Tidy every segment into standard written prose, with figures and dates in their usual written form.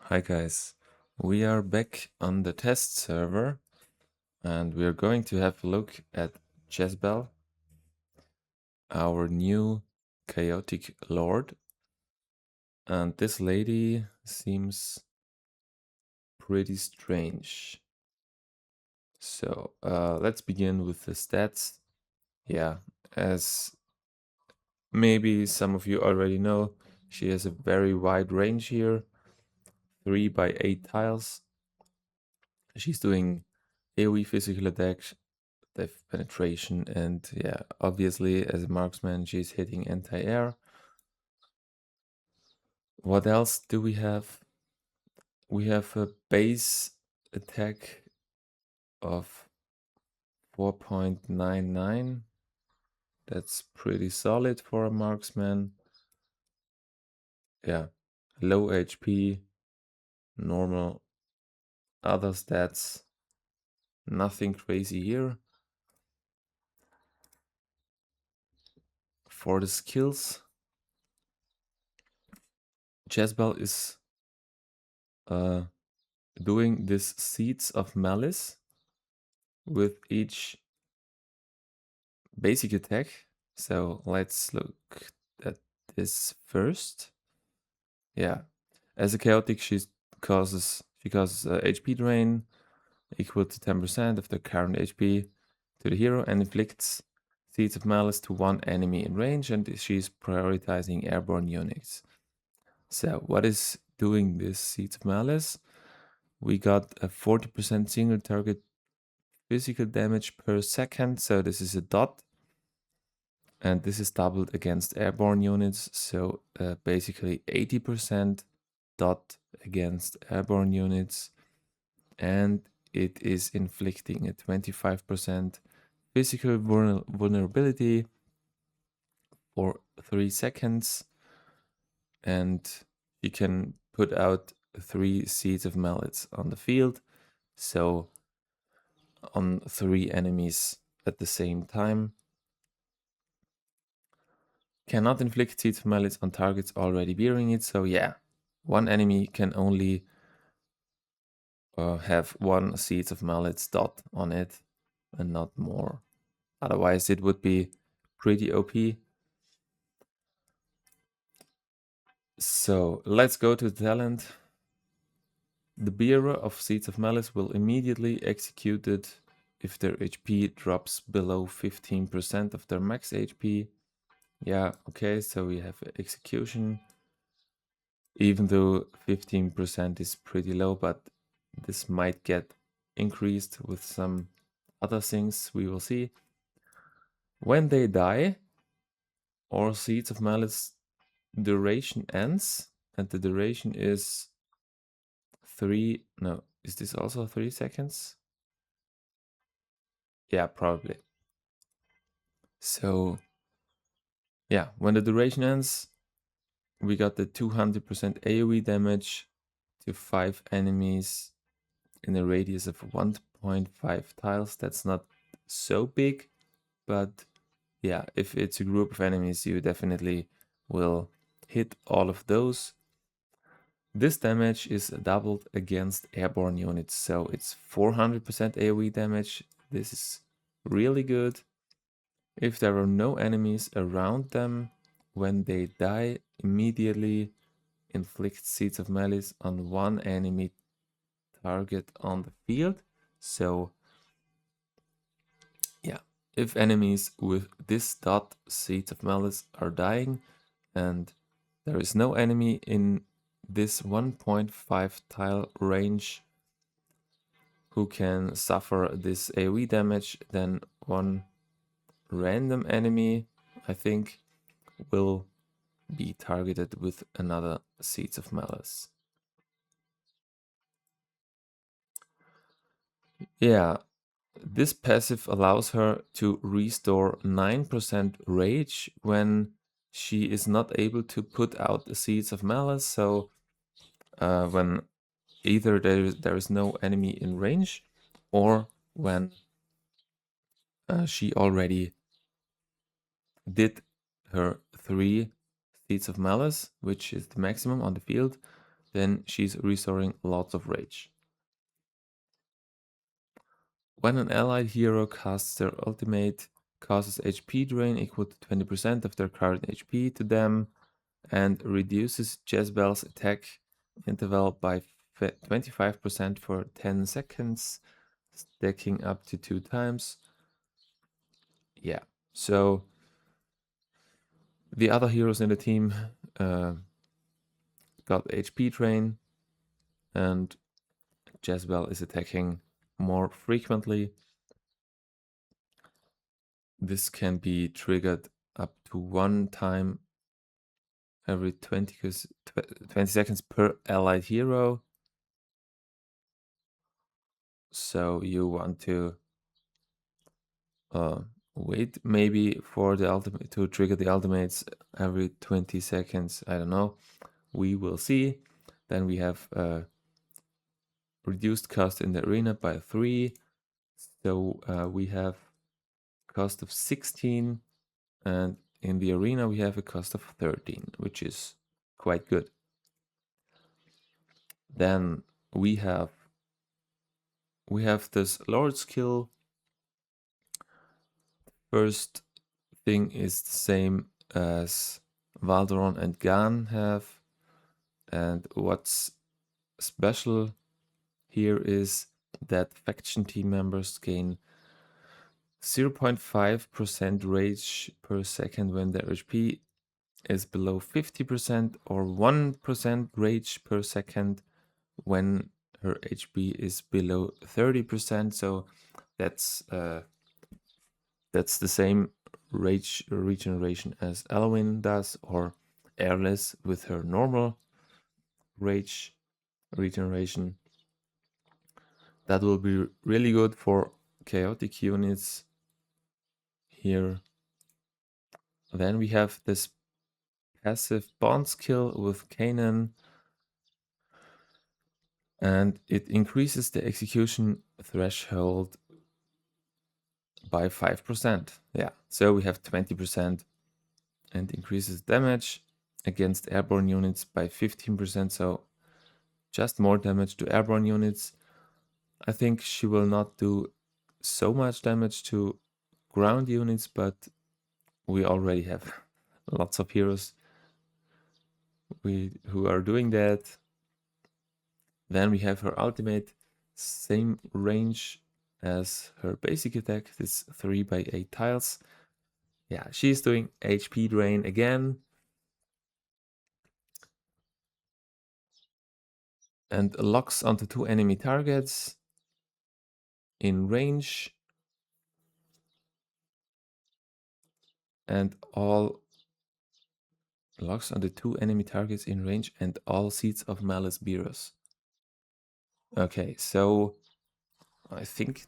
Hi guys, we are back on the test server and we are going to have a look at Jezebelle, our new chaotic lord. And this lady seems pretty strange. So let's begin with the stats. Yeah, as maybe some of you already know, she has a very wide range here, 3 by 8 tiles. She's doing AoE physical attacks, depth penetration, and yeah, obviously as a marksman she's hitting anti-air. What else do we have? We have a base attack of 4.99. That's pretty solid for a marksman. Yeah, low HP, normal, other stats, nothing crazy here. For the skills, Jezebel is doing this Seeds of Malice with each basic attack. So let's look at this first. Yeah, as a chaotic, she causes HP drain equal to 10% of the current HP to the hero and inflicts Seeds of Malice to one enemy in range, and she's prioritizing airborne units. So what is doing this Seeds of Malice? We got a 40% single target physical damage per second, so this is a dot. And this is doubled against airborne units, so basically 80% dot against airborne units, and it is inflicting a 25% physical vulnerability for 3 seconds, and you can put out 3 Seeds of Malice on the field, so on 3 enemies at the same time. Cannot inflict Seeds of Malice on targets already bearing it, so yeah, one enemy can only have 1 Seeds of Malice dot on it and not more. Otherwise it would be pretty OP. So let's go to the talent. The bearer of Seeds of Malice will immediately execute it if their HP drops below 15% of their max HP. Yeah, okay, so we have execution. Even though 15% is pretty low, but this might get increased with some other things we will see. When they die, or Seeds of Malice duration ends, and the duration is 3, no, is this also 3 seconds? Yeah, probably. So, yeah, when the duration ends, we got the 200% AoE damage to 5 enemies in a radius of 1.5 tiles. That's not so big, but yeah, if it's a group of enemies, you definitely will hit all of those. This damage is doubled against airborne units, so it's 400% AoE damage. This is really good. If there are no enemies around them, when they die, immediately inflict Seeds of Malice on one enemy target on the field. So yeah, if enemies with this dot Seeds of Malice are dying and there is no enemy in this 1.5 tile range who can suffer this AoE damage, then one random enemy, I think, will be targeted with another Seeds of Malice. Yeah, this passive allows her to restore 9% rage when she is not able to put out the Seeds of Malice. So when either there is no enemy in range, or when she already did her 3 Seeds of Malice, which is the maximum on the field, then she's restoring lots of rage. When an allied hero casts their ultimate, causes HP drain equal to 20% of their current HP to them, and reduces Jezebel's attack interval by 25% for 10 seconds, stacking up to 2 times. Yeah, so the other heroes in the team got HP drain, and Jezebel is attacking more frequently. This can be triggered up to 1 time every 20 seconds per allied hero. So you want to wait maybe for the ultimate to trigger the ultimates every 20 seconds. I don't know. We will see. Then we have reduced cost in the arena by 3. So we have cost of 16, and in the arena we have a cost of 13, which is quite good. Then we have this Lord skill. First thing is the same as Valderon and Gan have, and what's special here is that faction team members gain 0.5% rage per second when their HP is below 50%, or 1% rage per second when her HP is below 30%. So that's the same rage regeneration as Elwyn does, or Airless with her normal rage regeneration. That will be really good for chaotic units here. Then we have this passive bond skill with Kanan, and it increases the execution threshold by 5%. Yeah, so we have 20%, and increases damage against airborne units by 15%, so just more damage to airborne units. I think she will not do so much damage to ground units, but we already have lots of heroes who are doing that. Then we have her ultimate, same range as her basic attack, this 3x8 tiles. Yeah, she's doing HP drain again. And locks onto 2 enemy targets in range. And all locks onto 2 enemy targets in range and all Seeds of Malice bearers. Okay, so I think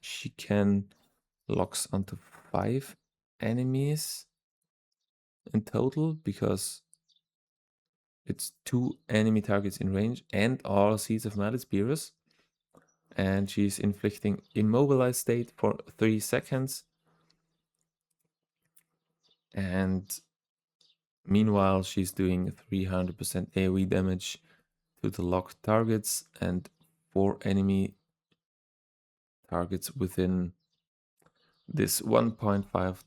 she can locks onto 5 enemies in total, because it's 2 enemy targets in range and all Seeds of Malice bearers. And she's inflicting immobilized state for 3 seconds. And meanwhile, she's doing 300% AoE damage to the locked targets and 4 enemy targets within this 1.5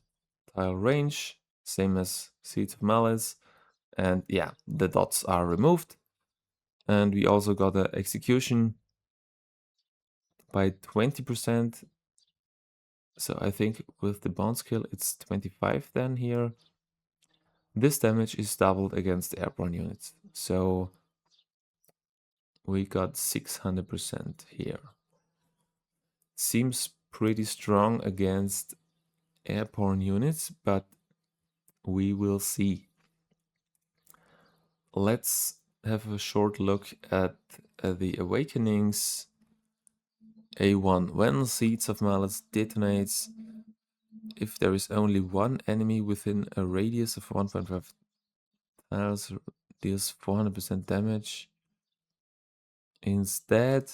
tile range, same as Seeds of Malice. And yeah, the dots are removed. And we also got the execution by 20%. So I think with the bond skill, it's 25 then here. This damage is doubled against airborne units. So we got 600% here. Seems pretty strong against airborne units, but we will see. Let's have a short look at the awakenings. A1. When Seeds of Malice detonates, if there is only one enemy within a radius of 1.5 tiles, deals 400% damage. Instead...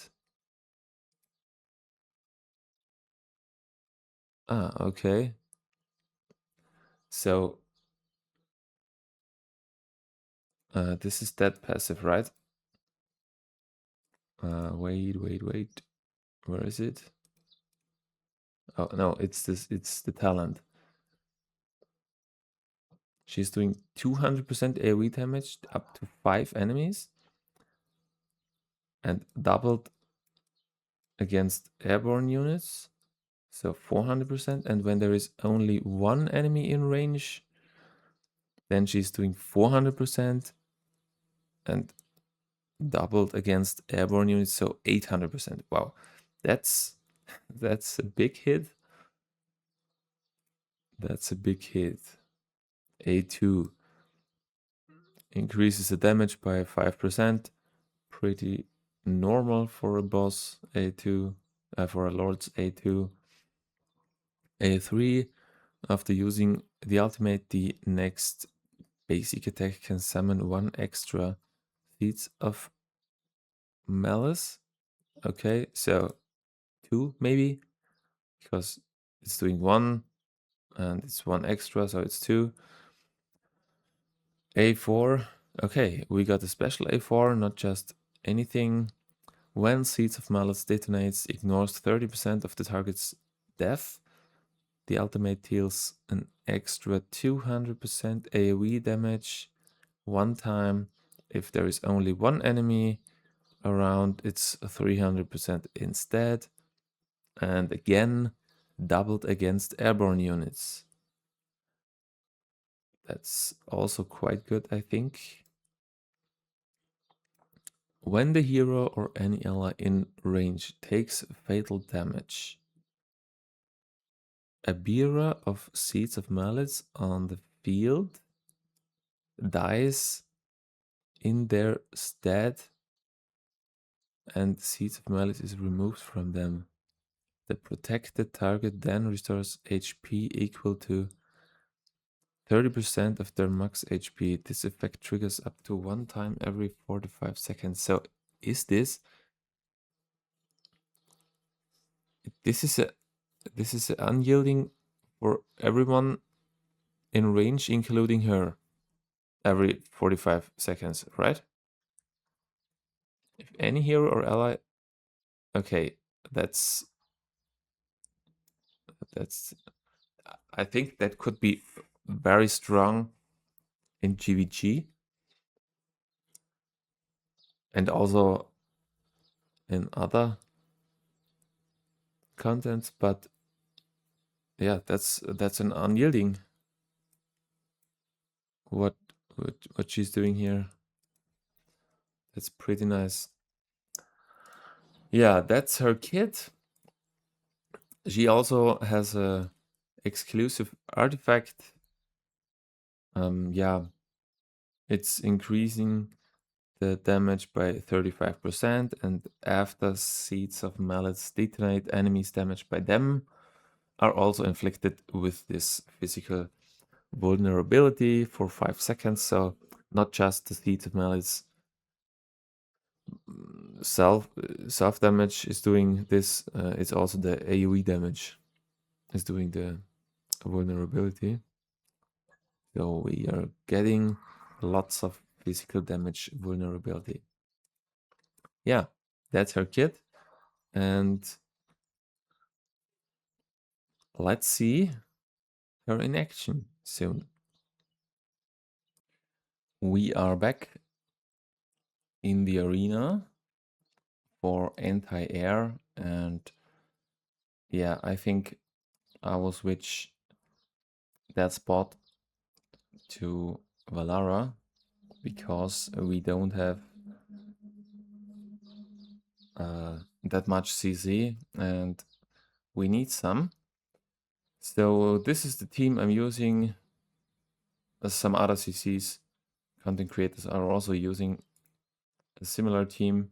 okay. So this is that passive, right? Wait. Where is it? Oh no, it's the talent. She's doing 200% AoE damage up to 5 enemies and doubled against airborne units, so 400%. And when there is only one enemy in range, then she's doing 400% and doubled against airborne units, so 800%. Wow, that's a big hit. That's a big hit. A2 increases the damage by 5%. Pretty normal for a boss. A2, for a lord's A2. A3, after using the ultimate, the next basic attack can summon 1 extra Seeds of Malice. Okay, so 2 maybe, because it's doing 1 and it's 1 extra, so it's 2. A4, okay, we got a special A4, not just anything. When Seeds of Malice detonates, ignores 30% of the target's death. The ultimate deals an extra 200% AoE damage one time. If there is only one enemy around, it's 300% instead. And again, doubled against airborne units. That's also quite good, I think. When the hero or any ally in range takes fatal damage, a bearer of Seeds of Malice on the field dies in their stead and Seeds of Malice is removed from them. The protected target then restores HP equal to 30% of their max HP. This effect triggers up to 1 time every 4 to 5 seconds. So is this is unyielding for everyone in range, including her, every 45 seconds, right? If any hero or ally, okay, that's I think that could be very strong in GVG and also in other contents, but yeah, that's an unyielding what she's doing here. That's pretty nice. Yeah, that's her kit. She also has a exclusive artifact. Yeah, it's increasing the damage by 35%, and after Seeds of Malice detonate, enemies damaged by them are also inflicted with this physical vulnerability for 5 seconds. So not just the Seeds of Malice self damage is doing this, it's also the AoE damage is doing the vulnerability. So we are getting lots of physical damage vulnerability. Yeah, that's her kit. And let's see her in action soon. We are back in the arena for anti-air, and yeah, I think I will switch that spot to Valara because we don't have that much CC and we need some. So this is the team I'm using. Some other CCs, content creators, are also using a similar team.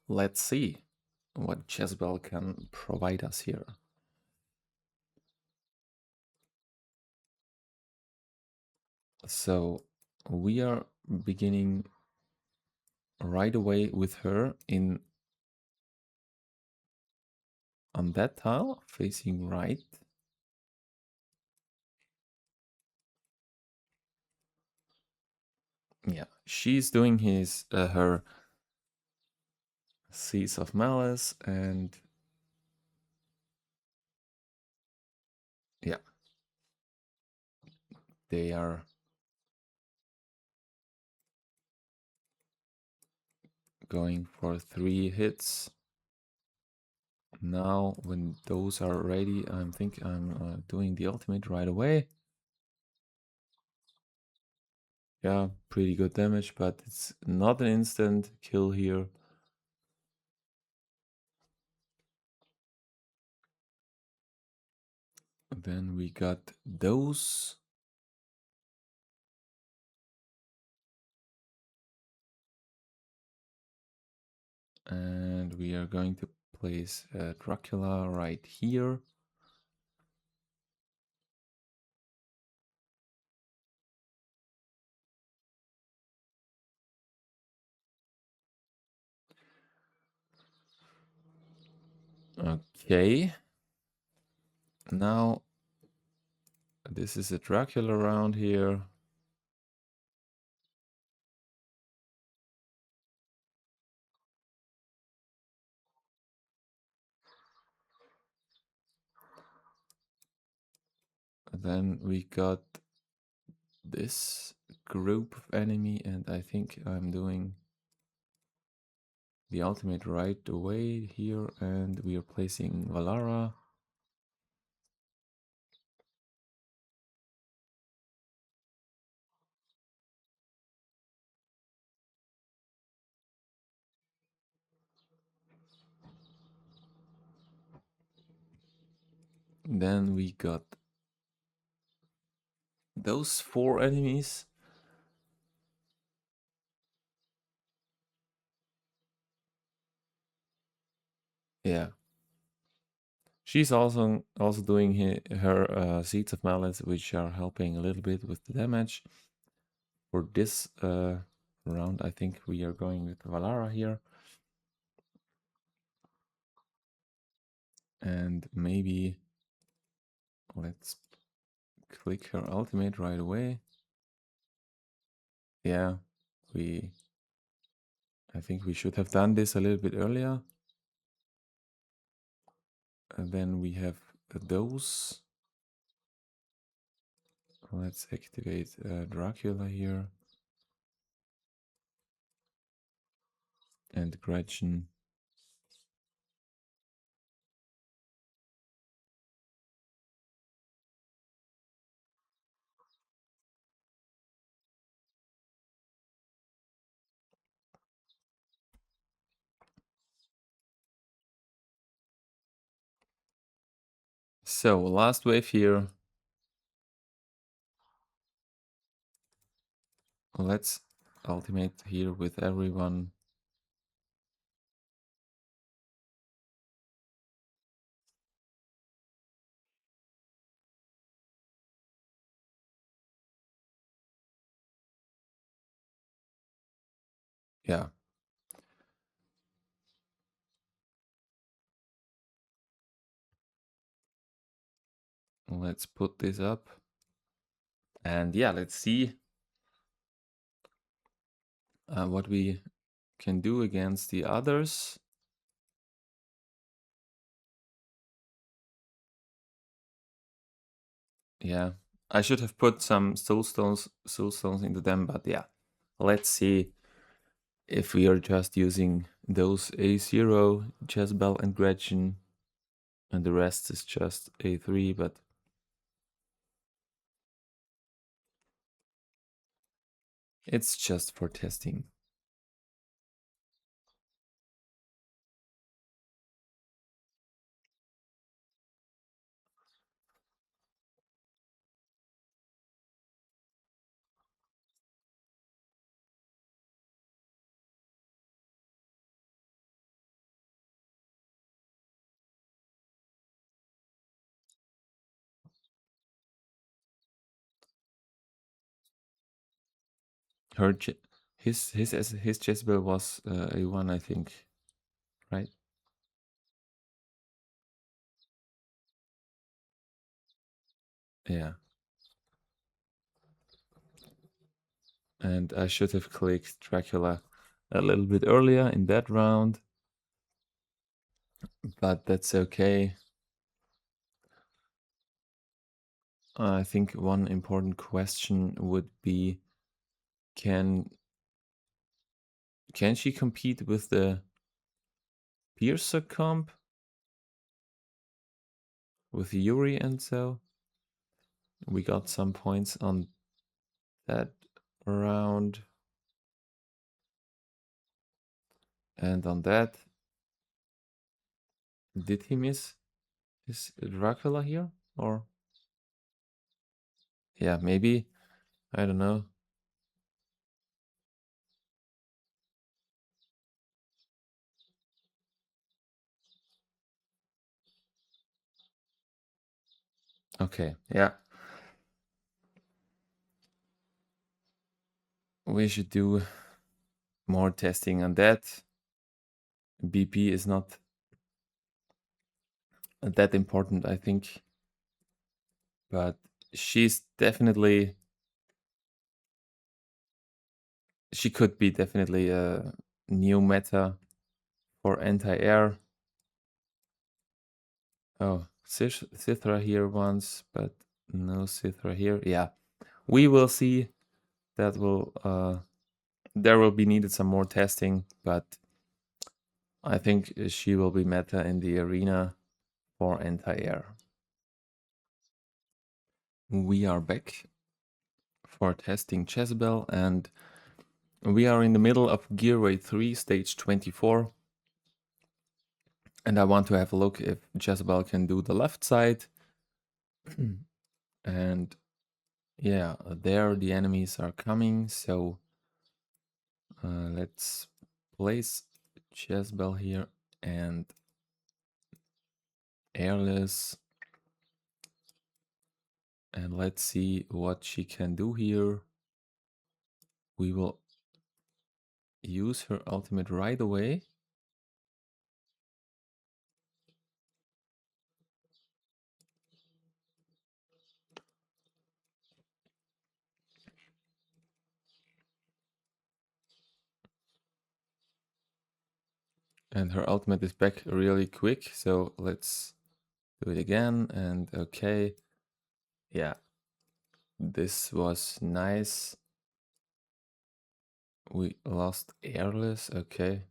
Let's see what Jezebelle can provide us here. So we are beginning right away with her on that tile, facing right. Yeah, she's doing her Seeds of Malice, and yeah, they are going for 3 hits. Now, when those are ready, I think I'm doing the ultimate right away. Yeah, pretty good damage, but it's not an instant kill here. Then we got those. And we are going to place Dracula right here. Okay. Now, this is a Dracula round here. Then we got this group of enemy, and I think I'm doing the ultimate right away here, and we are placing Valara. Then we got those 4 enemies. Yeah. She's also doing her Seeds of Malice, which are helping a little bit with the damage. For this round, I think we are going with Valara here. And maybe let's click her ultimate right away. Yeah, I think we should have done this a little bit earlier. And then we have those. Let's activate Dracula here. And Gretchen. So, last wave here. Let's ultimate here with everyone. Yeah. Let's put this up. And yeah, let's see what we can do against the others. Yeah, I should have put some soul stones into them, but yeah, let's see if we are just using those A0, Jezebelle and Gretchen, and the rest is just A3, but it's just for testing. Her, his Jezebel was A1, I think, right? Yeah. And I should have clicked Dracula a little bit earlier in that round, but that's okay. I think one important question would be, can she compete with the Piercer comp with Yuri? And so we got some points on that round. And on that, did he miss his Dracula here? Or yeah, maybe, I don't know. Okay, yeah. We should do more testing on that. BP is not that important, I think. But she's definitely, she could be definitely a new meta for anti-air. Oh, Cithra here once, but no Cithra here. Yeah, we will see. That will there will be needed some more testing, but I think she will be meta in the arena for anti-air. We are back for testing Jezebelle, and we are in the middle of GR3 stage 24. And I want to have a look if Jezebelle can do the left side. And yeah, there the enemies are coming. So let's place Jezebelle here and airless. And let's see what she can do here. We will use her ultimate right away. And her ultimate is back really quick. So let's do it again. And okay. Yeah. This was nice. We lost airless. Okay.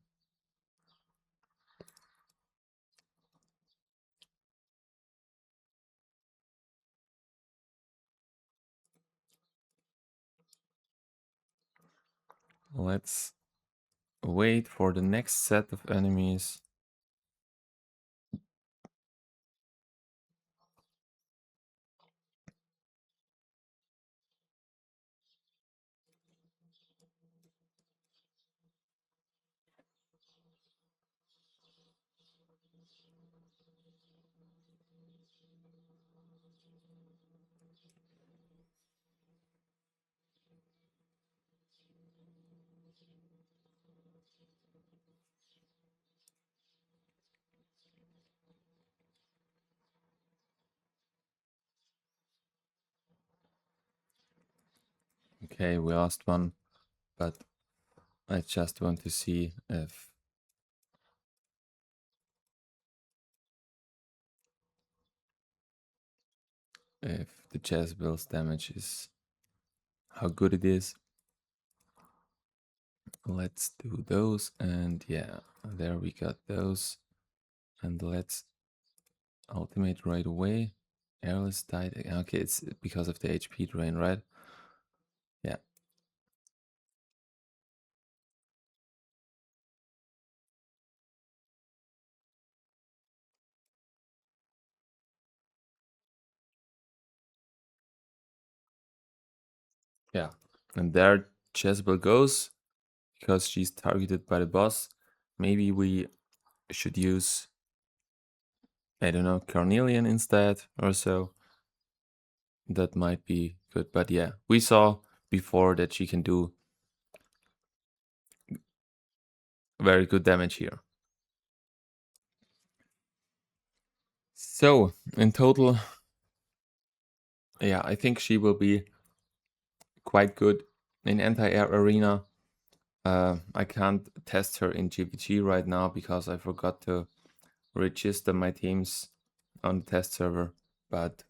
Let's wait for the next set of enemies. Okay, we lost one, but I just want to see if the Jezebel's damage is how good it is. Let's do those, and yeah, there we got those. And let's ultimate right away. Airless died. Okay, it's because of the HP drain, right? Yeah. Yeah. And there Jezebel goes because she's targeted by the boss. Maybe we should use, I don't know, Carnelian instead or so. That might be good. But yeah, we saw before that she can do very good damage here. So in total, yeah, I think she will be quite good in Anti-Air Arena. I can't test her in GVG right now because I forgot to register my teams on the test server, but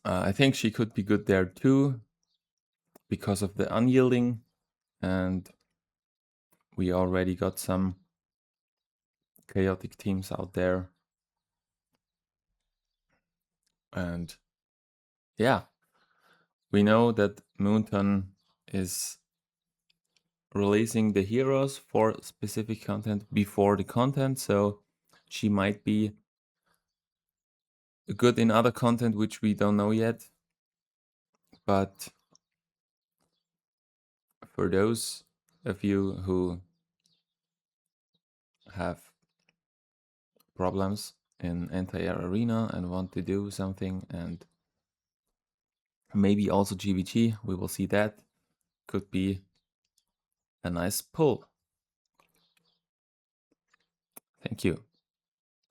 I think she could be good there too because of the unyielding, and we already got some chaotic teams out there. And yeah, we know that Moonton is releasing the heroes for specific content before the content, so she might be good in other content which we don't know yet. But for those of you who have problems in Anti-Air Arena and want to do something, and maybe also GVG, we will see that, could be a nice pull. Thank you.